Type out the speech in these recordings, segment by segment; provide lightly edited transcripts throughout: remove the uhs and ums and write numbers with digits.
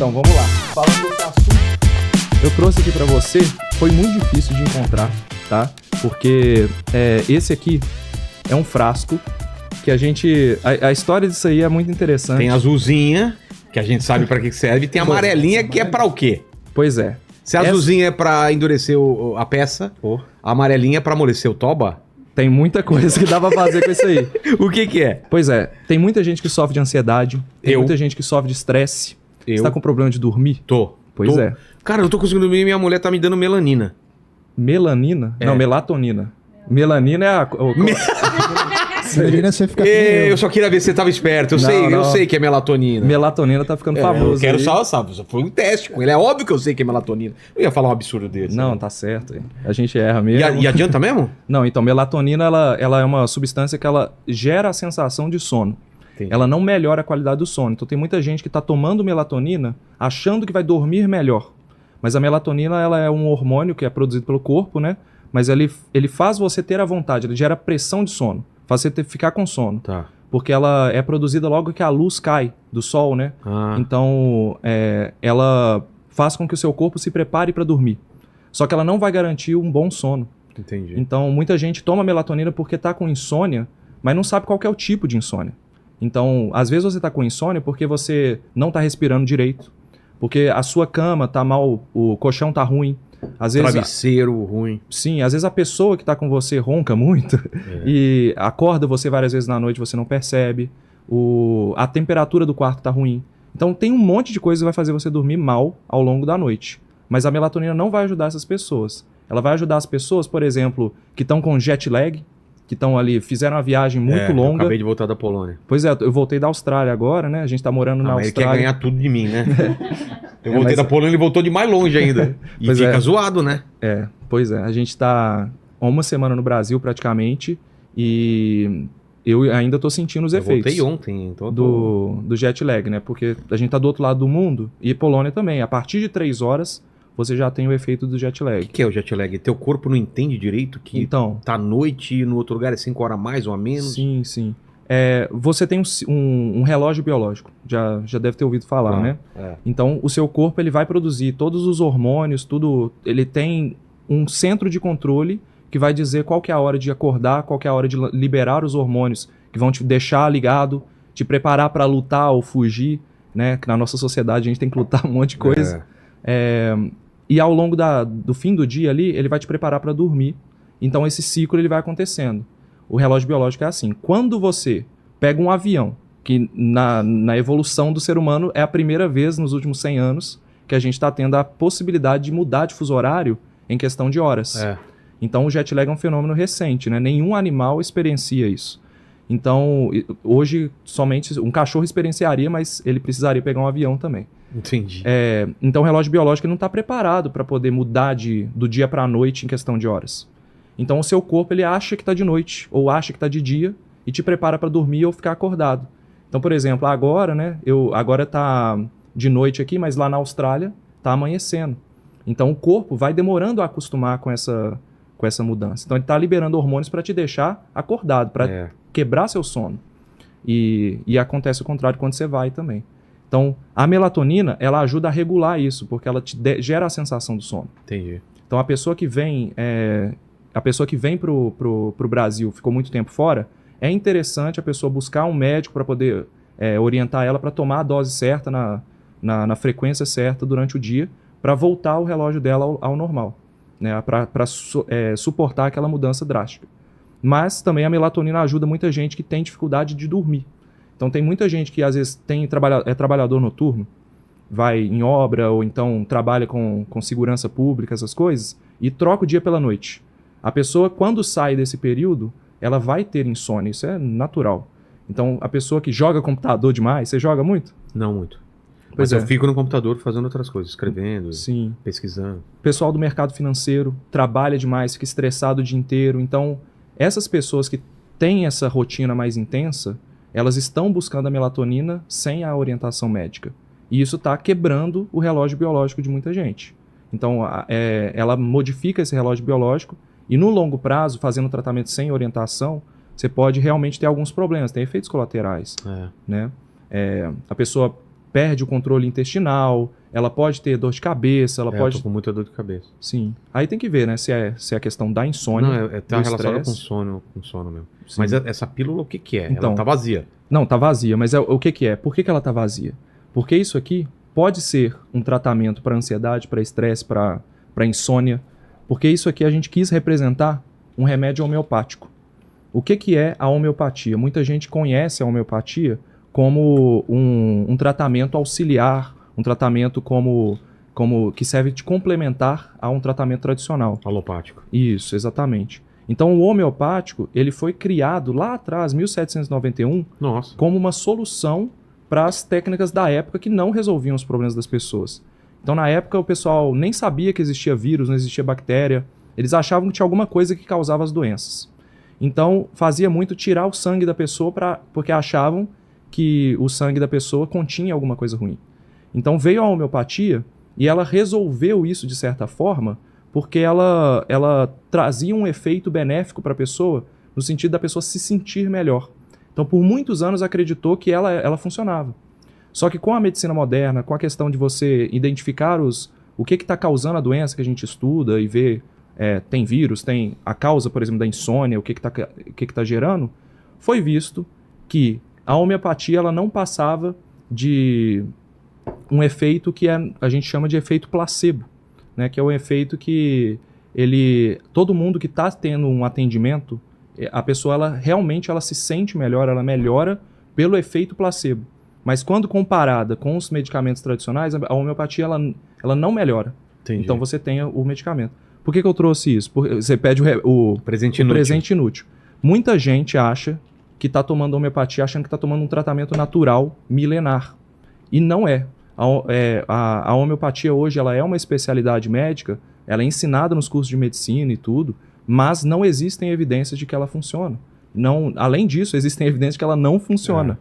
Então, vamos lá. Falando desse assunto, eu trouxe aqui pra você, foi muito difícil de encontrar, tá? Porque esse aqui é um frasco que a gente... A história disso aí é muito interessante. Tem azulzinha, que a gente sabe pra que serve, e tem a amarelinha, que é pra o quê? Pois é. Se a azulzinha é pra endurecer a peça, a amarelinha é pra amolecer o toba? Tem muita coisa que dá pra fazer com isso aí. O que é? Pois é, tem muita gente que sofre de ansiedade, tem muita gente que sofre de estresse. Você tá com problema de dormir? Tô. Pois é. Cara, eu não tô conseguindo dormir e minha mulher tá me dando melanina. Melanina? Não, melatonina. Melanina é a... Melanina você fica... Eu só queria ver se você tava esperto. Eu sei que é melatonina. Melatonina tá ficando famoso. Eu quero aí. só, sabe? Foi um teste com ele. É óbvio que eu sei que é melatonina. Eu ia falar um absurdo desse. Não, né? tá certo. A gente erra mesmo. E adianta mesmo? Não, então, melatonina, ela é uma substância que ela gera a sensação de sono. Entendi. Ela não melhora a qualidade do sono. Então, tem muita gente que tá tomando melatonina achando que vai dormir melhor. Mas a melatonina, ela é um hormônio que é produzido pelo corpo, né? Mas ele faz você ter a vontade, ele gera pressão de sono. Faz você ficar com sono. Tá. Porque ela é produzida logo que a luz cai do sol, né? Então, ela faz com que o seu corpo se prepare para dormir. Só que ela não vai garantir um bom sono. Entendi. Então, muita gente toma melatonina porque tá com insônia, mas não sabe qual que é o tipo de insônia. Então, às vezes você tá com insônia porque você não tá respirando direito, porque a sua cama tá mal, o colchão tá ruim. Às vezes, travesseiro ruim. Sim, às vezes a pessoa que tá com você ronca muito e acorda você várias vezes na noite, você não percebe. A temperatura do quarto tá ruim. Então tem um monte de coisa que vai fazer você dormir mal ao longo da noite. Mas a melatonina não vai ajudar essas pessoas. Ela vai ajudar as pessoas, por exemplo, que estão com jet lag, que estão ali, fizeram uma viagem muito longa. Eu acabei de voltar da Polônia. Pois é, eu voltei da Austrália agora, né? A gente tá morando na Austrália. Ele quer ganhar tudo de mim, né? Eu voltei da Polônia e ele voltou de mais longe ainda. E pois fica zoado, né? Pois é. A gente tá há uma semana no Brasil praticamente e eu ainda tô sentindo os efeitos. Eu voltei ontem. Então do jet lag, né? Porque a gente tá do outro lado do mundo e Polônia também. A partir de 3 horas você já tem o efeito do jet lag. O que é o jet lag? Teu corpo não entende direito que então, tá à noite e no outro lugar é 5 horas a mais ou a menos? Sim, sim. Você tem um relógio biológico, já deve ter ouvido falar, né? Então, o seu corpo ele vai produzir todos os hormônios, tudo. Ele tem um centro de controle que vai dizer qual que é a hora de acordar, qual que é a hora de liberar os hormônios que vão te deixar ligado, te preparar para lutar ou fugir, né? Que na nossa sociedade a gente tem que lutar um monte de coisa. E ao longo do fim do dia ali, ele vai te preparar para dormir. Então, esse ciclo ele vai acontecendo. O relógio biológico é assim. Quando você pega um avião, que na evolução do ser humano é a primeira vez nos últimos 100 anos que a gente está tendo a possibilidade de mudar de fuso horário em questão de horas. Então o jet lag é um fenômeno recente, né? Nenhum animal experiencia isso. Então hoje somente um cachorro experienciaria, mas ele precisaria pegar um avião também. Entendi. Então o relógio biológico não está preparado para poder mudar do dia para a noite em questão de horas. Então o seu corpo ele acha que está de noite ou acha que está de dia e te prepara para dormir ou ficar acordado. Então, por exemplo, agora, né? Agora tá de noite aqui, mas lá na Austrália tá amanhecendo. Então o corpo vai demorando a acostumar com essa mudança. Então ele está liberando hormônios para te deixar acordado, para quebrar seu sono. E acontece o contrário quando você vai também. Então a melatonina ela ajuda a regular isso, porque ela gera a sensação do sono. Entendi. Então a pessoa que vem pro Brasil, ficou muito tempo fora, é interessante a pessoa buscar um médico para poder orientar ela para tomar a dose certa na frequência certa durante o dia, para voltar o relógio dela ao normal, né? Para suportar aquela mudança drástica. Mas também a melatonina ajuda muita gente que tem dificuldade de dormir. Então tem muita gente que às vezes é trabalhador noturno, vai em obra ou então trabalha com segurança pública, essas coisas, e troca o dia pela noite. A pessoa, quando sai desse período, ela vai ter insônia, isso é natural. Então, a pessoa que joga computador demais, você joga muito? Não muito. Mas eu fico no computador fazendo outras coisas, escrevendo, pesquisando. O pessoal do mercado financeiro trabalha demais, fica estressado o dia inteiro. Então, essas pessoas que têm essa rotina mais intensa, elas estão buscando a melatonina sem a orientação médica. E isso está quebrando o relógio biológico de muita gente. Então, ela modifica esse relógio biológico e no longo prazo, fazendo tratamento sem orientação, você pode realmente ter alguns problemas, tem efeitos colaterais. Né? A pessoa perde o controle intestinal, ela pode ter dor de cabeça, ela pode... Eu tô com muita dor de cabeça. Sim. Aí tem que ver, né, se é a questão da insônia, não, tá relacionado com sono mesmo. Sim. Mas essa pílula, o que é? Então, ela tá vazia. Não, tá vazia, mas o que é? Por que ela tá vazia? Porque isso aqui pode ser um tratamento para ansiedade, para estresse, para insônia, porque isso aqui a gente quis representar um remédio homeopático. O que é a homeopatia? Muita gente conhece a homeopatia como um tratamento auxiliar, um tratamento como que serve de complementar a um tratamento tradicional. Alopático. Isso, exatamente. Então o homeopático, ele foi criado lá atrás, 1791, Nossa. como uma solução para as técnicas da época que não resolviam os problemas das pessoas. Então na época o pessoal nem sabia que existia vírus, não existia bactéria, eles achavam que tinha alguma coisa que causava as doenças. Então fazia muito tirar o sangue da pessoa porque achavam que o sangue da pessoa continha alguma coisa ruim. Então veio a homeopatia e ela resolveu isso de certa forma, porque ela trazia um efeito benéfico para a pessoa, no sentido da pessoa se sentir melhor. Então por muitos anos acreditou que ela funcionava. Só que com a medicina moderna, com a questão de você identificar o que está causando a doença que a gente estuda e vê, tem vírus, tem a causa, por exemplo, da insônia, o que está gerando, foi visto que a homeopatia ela não passava de um efeito que a gente chama de efeito placebo, né? Que é um efeito que todo mundo que está tendo um atendimento, a pessoa realmente se sente melhor, ela melhora pelo efeito placebo. Mas quando comparada com os medicamentos tradicionais, a homeopatia ela não melhora. Entendi. Então você tem o medicamento. Por que eu trouxe isso? Porque você pede o presente inútil. Muita gente acha que está tomando homeopatia achando que está tomando um tratamento natural milenar. E não é. A homeopatia hoje ela é uma especialidade médica, ela é ensinada nos cursos de medicina e tudo, mas não existem evidências de que ela funciona. Não, além disso, existem evidências de que ela não funciona.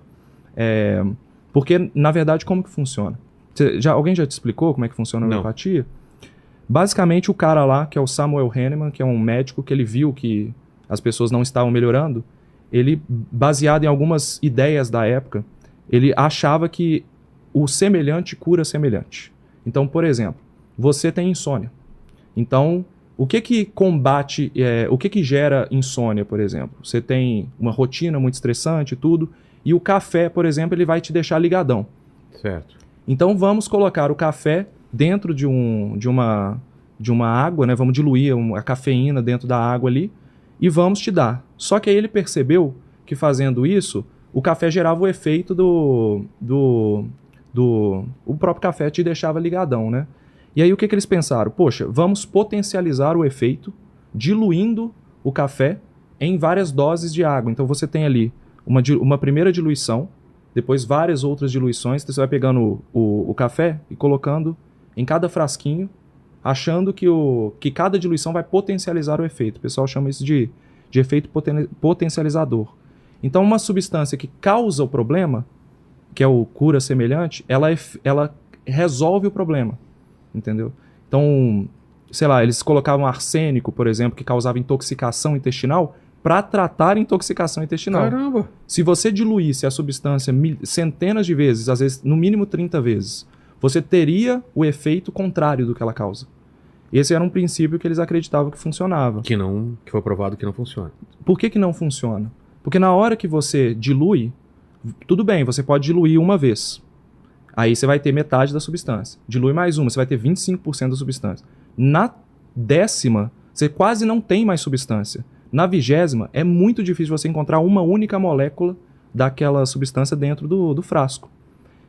Porque, na verdade, como que funciona? Alguém já te explicou como é que funciona a homeopatia? Basicamente, o cara lá, que é o Samuel Hahnemann, que é um médico que ele viu que as pessoas não estavam melhorando, ele, baseado em algumas ideias da época, ele achava que o semelhante cura semelhante. Então, por exemplo, você tem insônia. Então, o que combate, o que gera insônia, por exemplo? Você tem uma rotina muito estressante e tudo, e o café, por exemplo, ele vai te deixar ligadão. Certo. Então, vamos colocar o café dentro de uma água, né? Vamos diluir a cafeína dentro da água ali e vamos te dar. Só que aí ele percebeu que fazendo isso, o café gerava o efeito o próprio café te deixava ligadão, né? E aí o que eles pensaram? Poxa, vamos potencializar o efeito diluindo o café em várias doses de água. Então você tem ali uma primeira diluição, depois várias outras diluições, então você vai pegando o café e colocando em cada frasquinho, achando que cada diluição vai potencializar o efeito. O pessoal chama isso de efeito potencializador. Então uma substância que causa o problema, que é o cura semelhante, ela resolve o problema, entendeu? Então, sei lá, eles colocavam arsênico, por exemplo, que causava intoxicação intestinal, para tratar intoxicação intestinal. Caramba! Se você diluísse a substância centenas de vezes, às vezes no mínimo 30 vezes, você teria o efeito contrário do que ela causa. Esse era um princípio que eles acreditavam que funcionava. Que foi provado que não funciona. Por que não funciona? Porque na hora que você dilui, tudo bem, você pode diluir uma vez. Aí você vai ter metade da substância. Dilui mais uma, você vai ter 25% da substância. Na 10ª, você quase não tem mais substância. Na 20ª, é muito difícil você encontrar uma única molécula daquela substância dentro do frasco.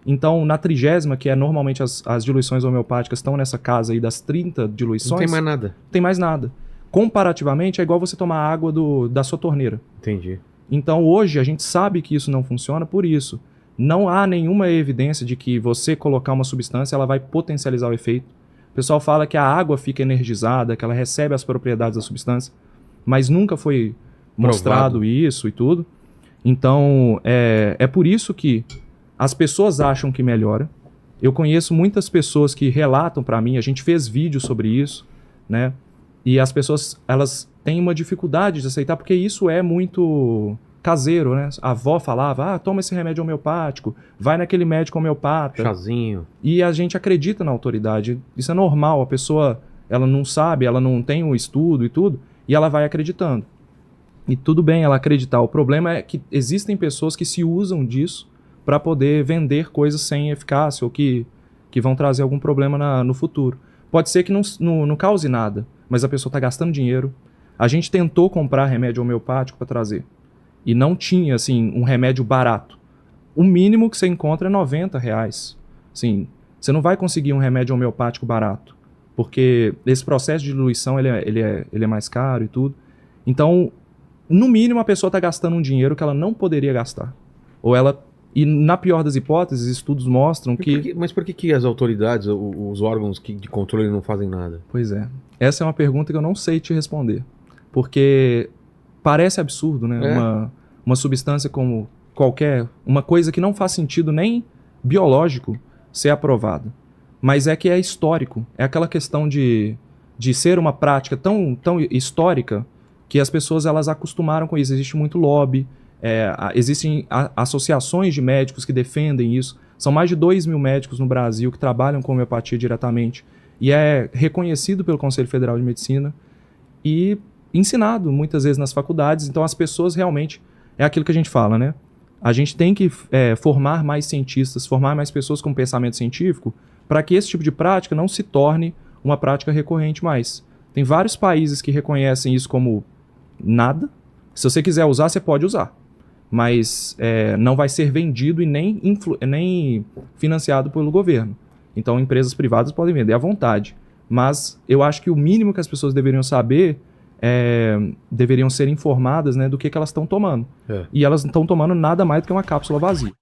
Então, na 30ª, que é normalmente as diluições homeopáticas estão nessa casa aí das 30 diluições... Não tem mais nada. Não tem mais nada. Comparativamente, é igual você tomar água da sua torneira. Entendi. Então, hoje, a gente sabe que isso não funciona por isso. Não há nenhuma evidência de que você colocar uma substância, ela vai potencializar o efeito. O pessoal fala que a água fica energizada, que ela recebe as propriedades da substância, mas nunca foi mostrado isso e tudo. Então, é por isso que as pessoas acham que melhora. Eu conheço muitas pessoas que relatam para mim, a gente fez vídeo sobre isso, né? E as pessoas, elas têm uma dificuldade de aceitar, porque isso é muito caseiro, né? A avó falava, toma esse remédio homeopático, vai naquele médico homeopata. Chazinho. E a gente acredita na autoridade. Isso é normal, a pessoa, ela não sabe, ela não tem um estudo e tudo, e ela vai acreditando. E tudo bem ela acreditar. O problema é que existem pessoas que se usam disso para poder vender coisas sem eficácia ou que vão trazer algum problema no futuro. Pode ser que não cause nada, mas a pessoa está gastando dinheiro. A gente tentou comprar remédio homeopático para trazer. E não tinha, assim, um remédio barato. O mínimo que você encontra é R$90. Assim, você não vai conseguir um remédio homeopático barato. Porque esse processo de diluição, ele é mais caro e tudo. Então, no mínimo, a pessoa está gastando um dinheiro que ela não poderia gastar. E na pior das hipóteses, estudos mostram que... Mas por que as autoridades, os órgãos de controle não fazem nada? Pois é. Essa é uma pergunta que eu não sei te responder. Porque parece absurdo, né? Uma substância como uma coisa que não faz sentido nem biológico ser aprovada. Mas é que é histórico. É aquela questão de ser uma prática tão histórica que as pessoas elas acostumaram com isso. Existe muito lobby. Existem associações de médicos que defendem isso. São mais de 2.000 médicos no Brasil que trabalham com homeopatia diretamente. E é reconhecido pelo Conselho Federal de Medicina e ensinado muitas vezes nas faculdades. Então as pessoas realmente... É aquilo que a gente fala, né? A gente tem que formar mais cientistas, formar mais pessoas com pensamento científico para que esse tipo de prática não se torne uma prática recorrente mais. Tem vários países que reconhecem isso como nada. Se você quiser usar, você pode usar. Mas não vai ser vendido e nem financiado pelo governo. Então, empresas privadas podem vender à vontade. Mas eu acho que o mínimo que as pessoas deveriam saber deveriam ser informadas, né, do que elas estão tomando. E elas não estão tomando nada mais do que uma cápsula vazia.